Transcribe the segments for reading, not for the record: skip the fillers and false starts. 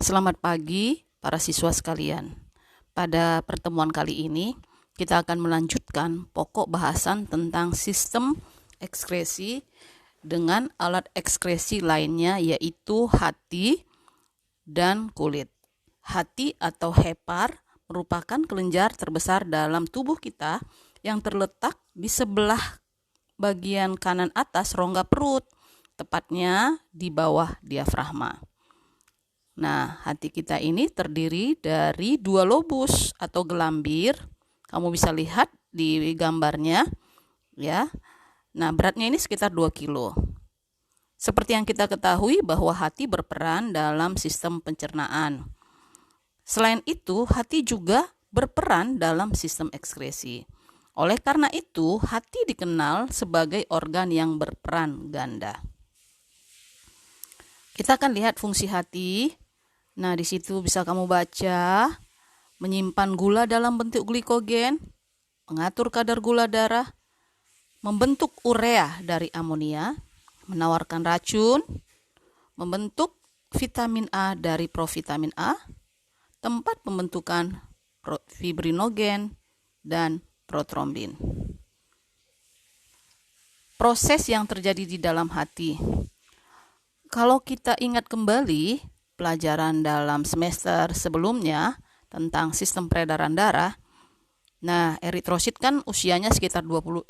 Selamat pagi para siswa sekalian. Pada pertemuan kali ini, kita akan melanjutkan pokok bahasan tentang sistem ekskresi dengan alat ekskresi lainnya, yaitu hati dan kulit. Hati atau hepar merupakan kelenjar terbesar dalam tubuh kita yang terletak di sebelah bagian kanan atas rongga perut, tepatnya di bawah diafragma. Nah, hati kita ini terdiri dari dua lobus atau gelambir. Kamu bisa lihat di gambarnya, ya. Nah, beratnya ini sekitar 2 kilo. Seperti yang kita ketahui bahwa hati berperan dalam sistem pencernaan. Selain itu, hati juga berperan dalam sistem ekskresi. Oleh karena itu, hati dikenal sebagai organ yang berperan ganda. Kita akan lihat fungsi hati. Nah, di situ bisa kamu baca, menyimpan gula dalam bentuk glikogen, mengatur kadar gula darah, membentuk urea dari amonia, menawarkan racun, membentuk vitamin A dari provitamin A, tempat pembentukan fibrinogen, dan protrombin. Proses yang terjadi di dalam hati. Kalau kita ingat kembali pelajaran dalam semester sebelumnya tentang sistem peredaran darah, nah eritrosit kan usianya sekitar 120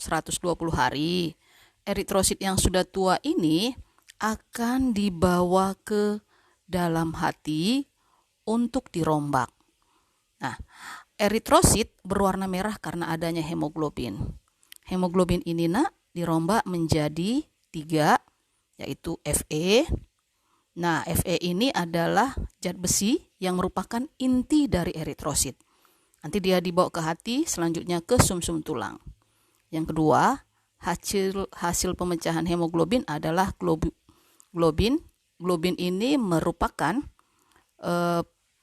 hari. Eritrosit yang sudah tua ini akan dibawa ke dalam hati untuk dirombak. Nah, eritrosit berwarna merah karena adanya hemoglobin. Hemoglobin ini dirombak menjadi 3, yaitu Fe. Nah, Fe ini adalah zat besi yang merupakan inti dari eritrosit. Nanti dia dibawa ke hati, selanjutnya ke sumsum tulang. Yang kedua, hasil pemecahan hemoglobin adalah globin. Globin ini merupakan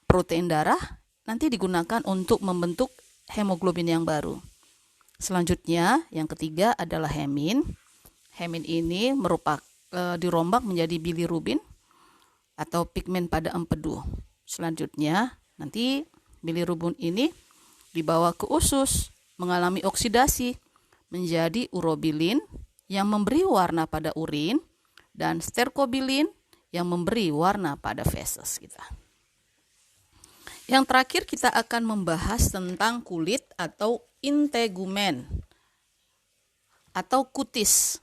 protein darah, nanti digunakan untuk membentuk hemoglobin yang baru. Selanjutnya, yang ketiga adalah hemin. Hemin ini dirombak menjadi bilirubin atau pigmen pada empedu. Selanjutnya, nanti bilirubin ini dibawa ke usus, mengalami oksidasi menjadi urobilin yang memberi warna pada urin dan sterkobilin yang memberi warna pada feses kita. Yang terakhir kita akan membahas tentang kulit atau integumen atau kutis.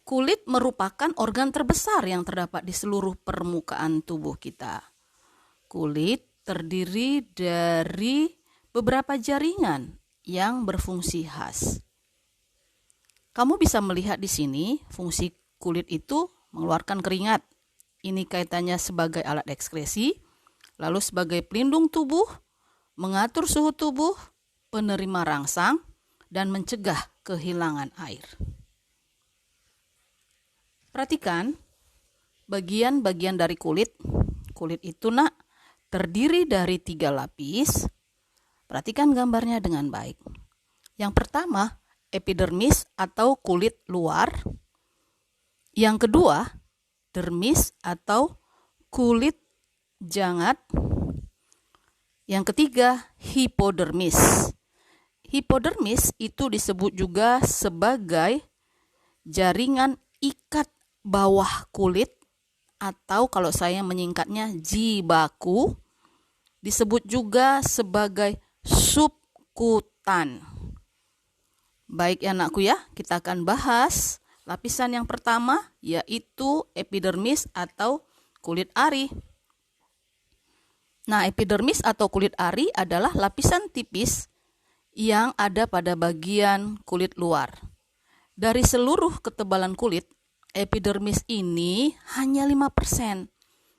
Kulit merupakan organ terbesar yang terdapat di seluruh permukaan tubuh kita. Kulit terdiri dari beberapa jaringan yang berfungsi khas. Kamu bisa melihat di sini fungsi kulit itu mengeluarkan keringat. Ini kaitannya sebagai alat ekskresi, lalu sebagai pelindung tubuh, mengatur suhu tubuh, penerima rangsang, dan mencegah kehilangan air. Perhatikan bagian-bagian dari kulit. Kulit itu terdiri dari 3 lapis. Perhatikan gambarnya dengan baik. Yang pertama, epidermis atau kulit luar. Yang kedua, dermis atau kulit jangat. Yang ketiga, hipodermis. Hipodermis itu disebut juga sebagai jaringan ikat bawah kulit, atau kalau saya menyingkatnya jibaku, disebut juga sebagai subkutan. Baik anakku ya, kita akan bahas lapisan yang pertama, yaitu epidermis atau kulit ari. Nah, epidermis atau kulit ari adalah lapisan tipis yang ada pada bagian kulit luar. Dari seluruh ketebalan kulit, epidermis ini hanya 5%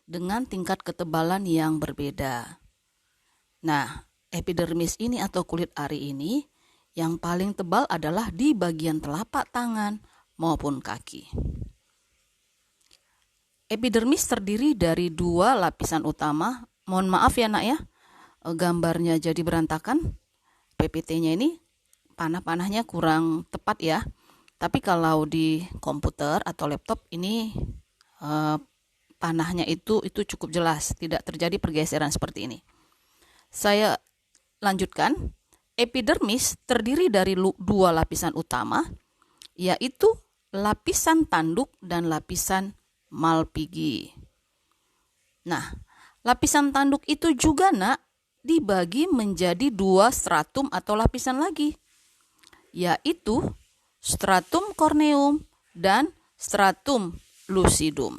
dengan tingkat ketebalan yang berbeda. Nah, epidermis ini atau kulit ari ini yang paling tebal adalah di bagian telapak tangan maupun kaki. Epidermis terdiri dari 2 lapisan utama. Mohon maaf ya nak ya, gambarnya jadi berantakan. PPT-nya ini panah-panahnya kurang tepat ya. Tapi kalau di komputer atau laptop ini panahnya itu cukup jelas, tidak terjadi pergeseran seperti ini. Saya lanjutkan. Epidermis terdiri dari dua lapisan utama, yaitu lapisan tanduk dan lapisan Malpighi. Nah, lapisan tanduk itu juga dibagi menjadi dua stratum atau lapisan lagi, yaitu stratum corneum dan stratum lucidum.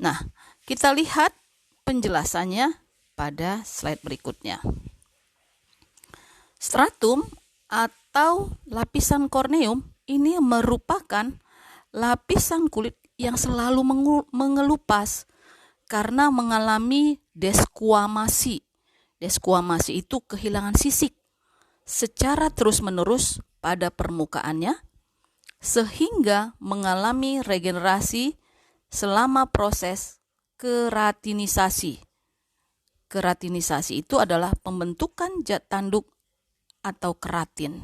Nah, kita lihat penjelasannya pada slide berikutnya. Stratum atau lapisan korneum ini merupakan lapisan kulit yang selalu mengelupas karena mengalami desquamasi. Desquamasi itu kehilangan sisik secara terus-menerus pada permukaannya sehingga mengalami regenerasi selama proses keratinisasi. Keratinisasi itu adalah pembentukan zat tanduk atau keratin.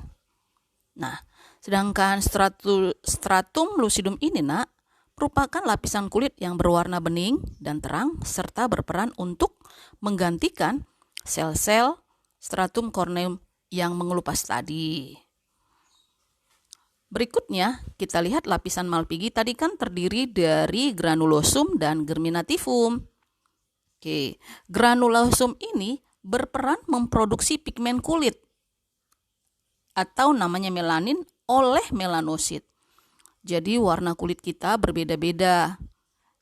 Nah, sedangkan stratum lucidum ini merupakan lapisan kulit yang berwarna bening dan terang serta berperan untuk menggantikan sel-sel stratum corneum yang mengelupas tadi. Berikutnya, kita lihat lapisan Malpighi tadi kan terdiri dari granulosum dan germinativum. Oke, granulosum ini berperan memproduksi pigmen kulit atau namanya melanin oleh melanosit. Jadi warna kulit kita berbeda-beda.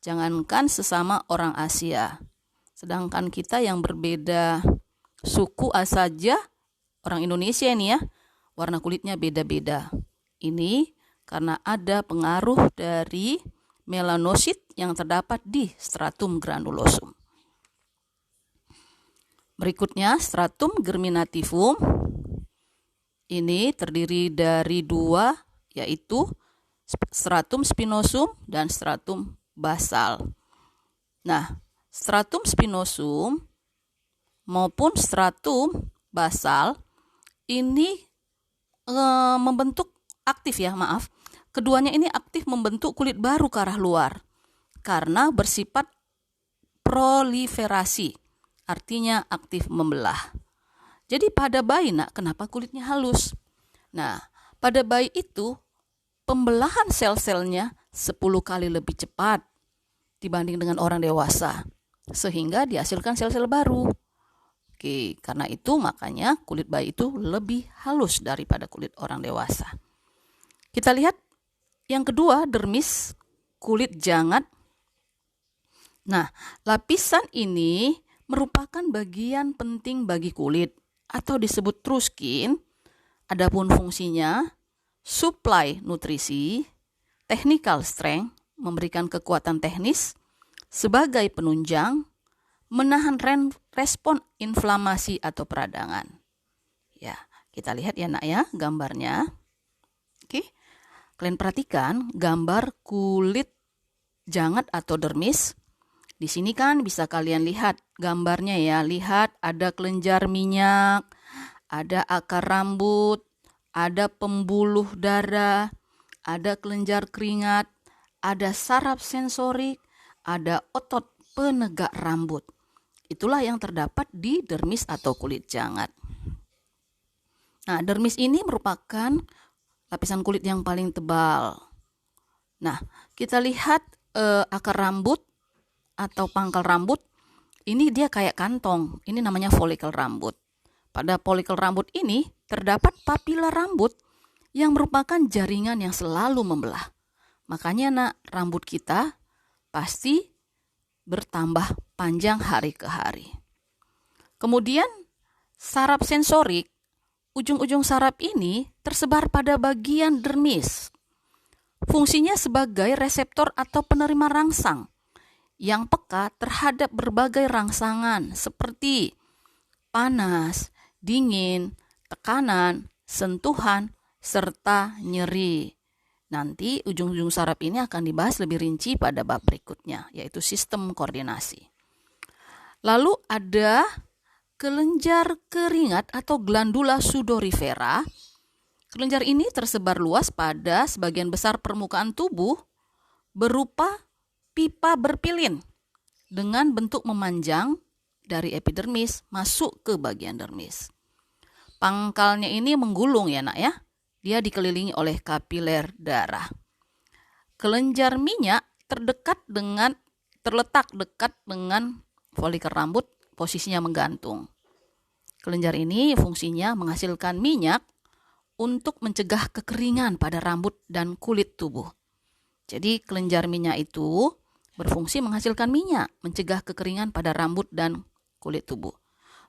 Jangankan sesama orang Asia. Sedangkan kita yang berbeda suku saja, orang Indonesia ini ya, warna kulitnya beda-beda. Ini karena ada pengaruh dari melanosit yang terdapat di stratum granulosum. Berikutnya stratum germinativum. Ini terdiri dari dua, yaitu stratum spinosum dan stratum basal. Nah, stratum spinosum maupun stratum basal ini keduanya ini aktif membentuk kulit baru ke arah luar karena bersifat proliferasi, artinya aktif membelah. Jadi pada bayi kenapa kulitnya halus? Nah, pada bayi itu pembelahan sel-selnya 10 kali lebih cepat dibanding dengan orang dewasa, sehingga dihasilkan sel-sel baru. Oke, karena itu makanya kulit bayi itu lebih halus daripada kulit orang dewasa. Kita lihat yang kedua, dermis, kulit jangat. Nah, lapisan ini merupakan bagian penting bagi kulit atau disebut true skin. Adapun fungsinya supply nutrisi, technical strength, memberikan kekuatan teknis sebagai penunjang, menahan respon inflamasi atau peradangan. Ya, kita lihat ya gambarnya. Oke. Kalian perhatikan gambar kulit jangat atau dermis. Di sini kan bisa kalian lihat gambarnya ya. Lihat ada kelenjar minyak, ada akar rambut, ada pembuluh darah, ada kelenjar keringat, ada saraf sensorik, ada otot penegak rambut. Itulah yang terdapat di dermis atau kulit jangat. Nah, dermis ini merupakan lapisan kulit yang paling tebal. Nah, kita lihat akar rambut atau pangkal rambut, ini dia kayak kantong, ini namanya folikel rambut. Pada folikel rambut ini terdapat papila rambut yang merupakan jaringan yang selalu membelah. Makanya rambut kita pasti bertambah panjang hari ke hari. Kemudian saraf sensorik, ujung-ujung saraf ini tersebar pada bagian dermis. Fungsinya sebagai reseptor atau penerima rangsang yang peka terhadap berbagai rangsangan seperti panas, dingin, tekanan, sentuhan, serta nyeri. Nanti ujung-ujung saraf ini akan dibahas lebih rinci pada bab berikutnya, yaitu sistem koordinasi. Lalu ada kelenjar keringat atau glandula sudorifera. Kelenjar ini tersebar luas pada sebagian besar permukaan tubuh berupa pipa berpilin dengan bentuk memanjang dari epidermis masuk ke bagian dermis. Pangkalnya ini menggulung ya nak ya. Dia dikelilingi oleh kapiler darah. Kelenjar minyak terletak dekat dengan folikel rambut, posisinya menggantung. Kelenjar ini fungsinya menghasilkan minyak untuk mencegah kekeringan pada rambut dan kulit tubuh. Jadi kelenjar minyak itu berfungsi menghasilkan minyak, mencegah kekeringan pada rambut dan kulit tubuh.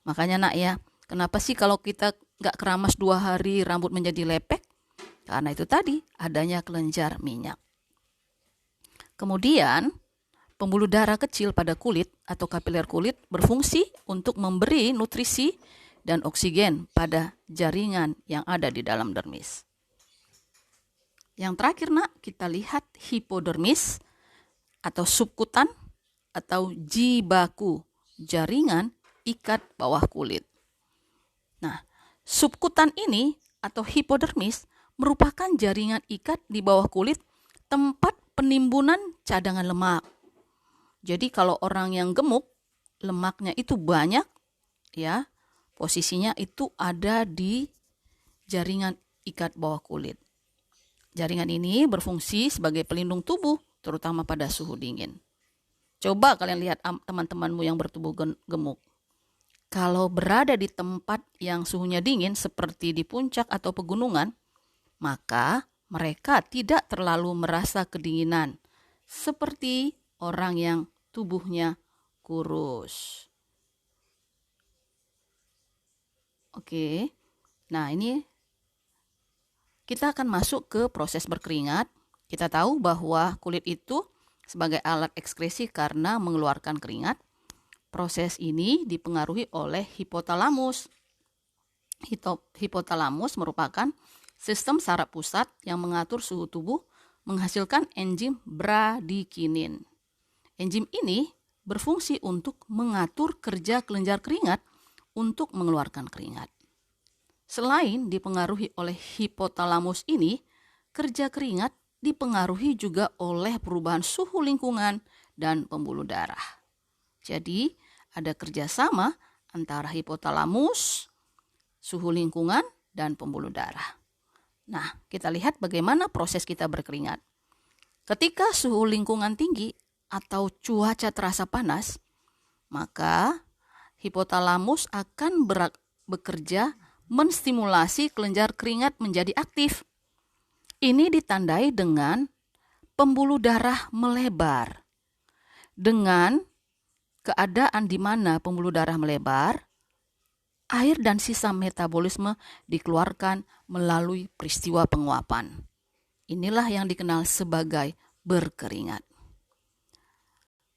Makanya nak ya, kenapa sih kalau kita nggak keramas 2 hari rambut menjadi lepek? Karena itu tadi, adanya kelenjar minyak. Kemudian, pembuluh darah kecil pada kulit atau kapiler kulit berfungsi untuk memberi nutrisi dan oksigen pada jaringan yang ada di dalam dermis. Yang terakhir nak, kita lihat hipodermis atau subkutan atau jibaku, jaringan ikat bawah kulit. Nah, subkutan ini atau hipodermis merupakan jaringan ikat di bawah kulit tempat penimbunan cadangan lemak. Jadi kalau orang yang gemuk, lemaknya itu banyak, ya, posisinya itu ada di jaringan ikat bawah kulit. Jaringan ini berfungsi sebagai pelindung tubuh, terutama pada suhu dingin. Coba kalian lihat teman-temanmu yang bertubuh gemuk. Kalau berada di tempat yang suhunya dingin seperti di puncak atau pegunungan, maka mereka tidak terlalu merasa kedinginan seperti orang yang tubuhnya kurus. Oke. Nah, ini kita akan masuk ke proses berkeringat. Kita tahu bahwa kulit itu sebagai alat ekskresi karena mengeluarkan keringat. Proses ini dipengaruhi oleh hipotalamus. Hipotalamus merupakan sistem saraf pusat yang mengatur suhu tubuh menghasilkan enzim bradikinin. Enzim ini berfungsi untuk mengatur kerja kelenjar keringat untuk mengeluarkan keringat. Selain dipengaruhi oleh hipotalamus ini, kerja keringat dipengaruhi juga oleh perubahan suhu lingkungan dan pembuluh darah. Jadi, ada kerjasama antara hipotalamus, suhu lingkungan, dan pembuluh darah. Nah, kita lihat bagaimana proses kita berkeringat. Ketika suhu lingkungan tinggi atau cuaca terasa panas, maka hipotalamus akan bekerja menstimulasi kelenjar keringat menjadi aktif. Ini ditandai dengan pembuluh darah melebar. Dengan keadaan di mana pembuluh darah melebar, air dan sisa metabolisme dikeluarkan melalui peristiwa penguapan. Inilah yang dikenal sebagai berkeringat.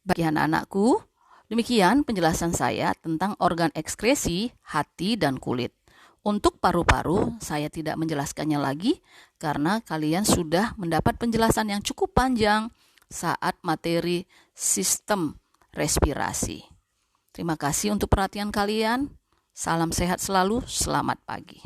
Bagi anak-anakku, demikian penjelasan saya tentang organ ekskresi, hati, dan kulit. Untuk paru-paru, saya tidak menjelaskannya lagi karena kalian sudah mendapat penjelasan yang cukup panjang saat materi sistem respirasi. Terima kasih untuk perhatian kalian. Salam sehat selalu, selamat pagi.